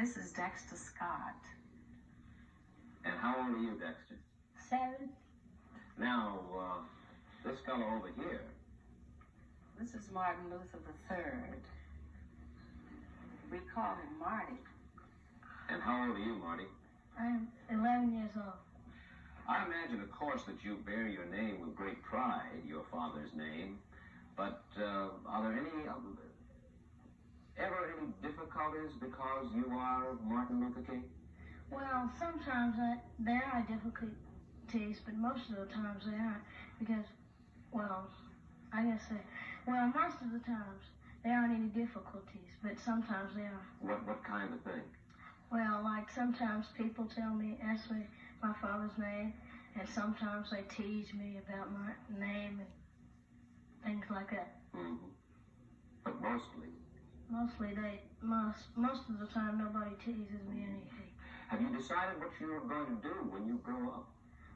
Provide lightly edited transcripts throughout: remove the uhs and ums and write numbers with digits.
This is Dexter Scott. And how old are you, Dexter? 7. Now, this fellow over here. This is Martin Luther III. We call him Marty. And how old are you, Marty? I'm 11 years old. I imagine, of course, that you bear your name with great pride, your father's name. But are there ever any difficulties because you are Martin Luther King? Well, sometimes there are difficulties, but most of the times they aren't. Because, most of the times there aren't any difficulties, but sometimes there are. What kind of thing? Well, like sometimes people ask me my father's name, and sometimes they tease me about my name and things like that. Mm-hmm. But mostly most of the time nobody teases me anything. Have you decided what you're going to do when you grow up?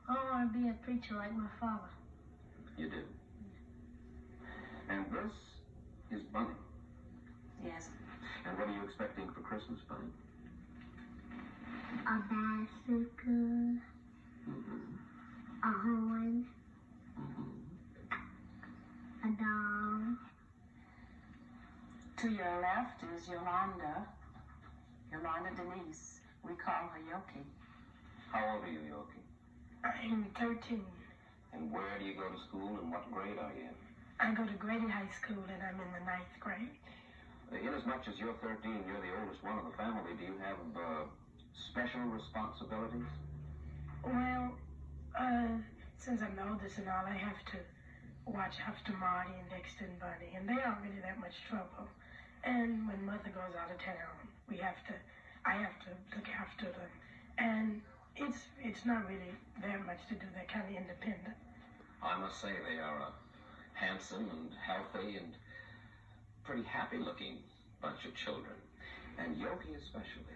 I want to be a preacher like my father. You do? And this is Bunny. Yes. And what are you expecting for Christmas, Bunny? A bicycle, Mm-hmm. a horn, Mm-hmm. a doll. To your left is Yolanda Denise. We call her Yoki. How old are you, Yoki? I'm 13. And where do you go to school and what grade are you in? I go to Grady High School and I'm in the 9th grade. Inasmuch as you're 13, you're the oldest one of the family, do you have special responsibilities? Well, since I'm the oldest and all, I have to watch after Marty and Dexter and Bunny, and they aren't really that much trouble. And when Mother goes out of town, I have to look after them. And it's not really that much to do. They're kind of independent. I must say they are a handsome and healthy and pretty happy-looking bunch of children, and Yoki especially.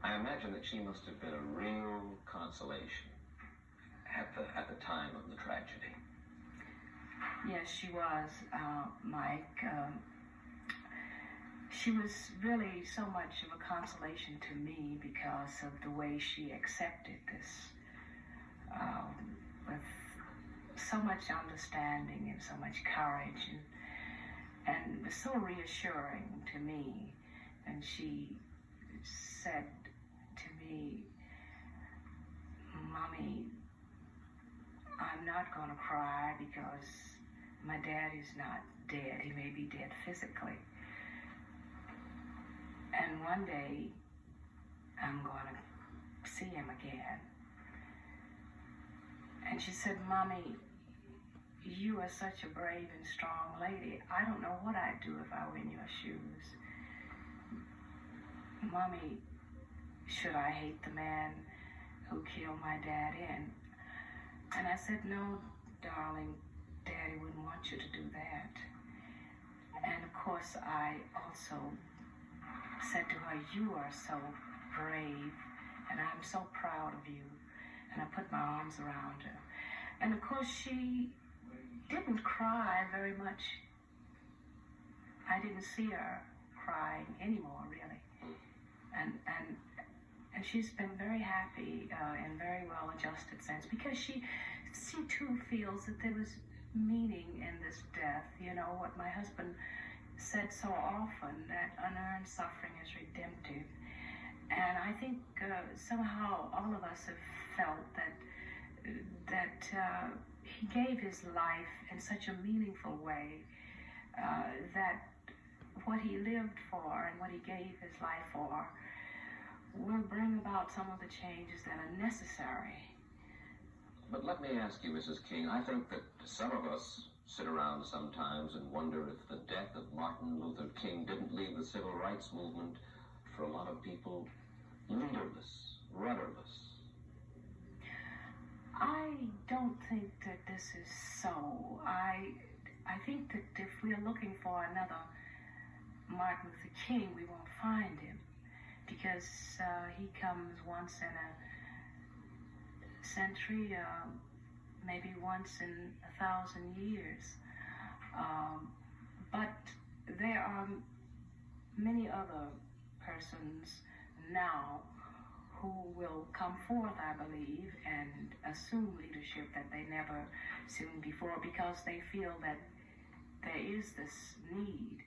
I imagine that she must have been a real consolation at the time of the tragedy. Yes, she was, Mike. She was really so much of a consolation to me because of the way she accepted this with so much understanding and so much courage and it was so reassuring to me. And she said to me, "Mommy, I'm not going to cry because my dad is not dead. He may be dead physically. And one day, I'm going to see him again." And she said, "Mommy, you are such a brave and strong lady. I don't know what I'd do if I were in your shoes. Mommy, should I hate the man who killed my dad?" And I said, "No, darling, Daddy wouldn't want you to do that." And of course, I also said to her, "You are so brave, and I'm so proud of you." And I put my arms around her. And of course, she didn't cry very much. I didn't see her crying anymore, really. And she's been very happy and very well adjusted since, because she too feels that there was meaning in this death. You know, what my husband said so often, that unearned suffering is redemptive. And I think somehow all of us have felt that he gave his life in such a meaningful way, that what he lived for and what he gave his life for will bring about some of the changes that are necessary. But let me ask you, Mrs. King, I think that some of us sit around sometimes and wonder if the death of Martin Luther King didn't leave the civil rights movement, for a lot of people, leaderless, rudderless. I don't think that this is so. I think that if we're looking for another Martin Luther King, we won't find him, because he comes once in a century, maybe once in 1,000 years. But there are many other persons now who will come forth, I believe, and assume leadership that they never assumed before, because they feel that there is this need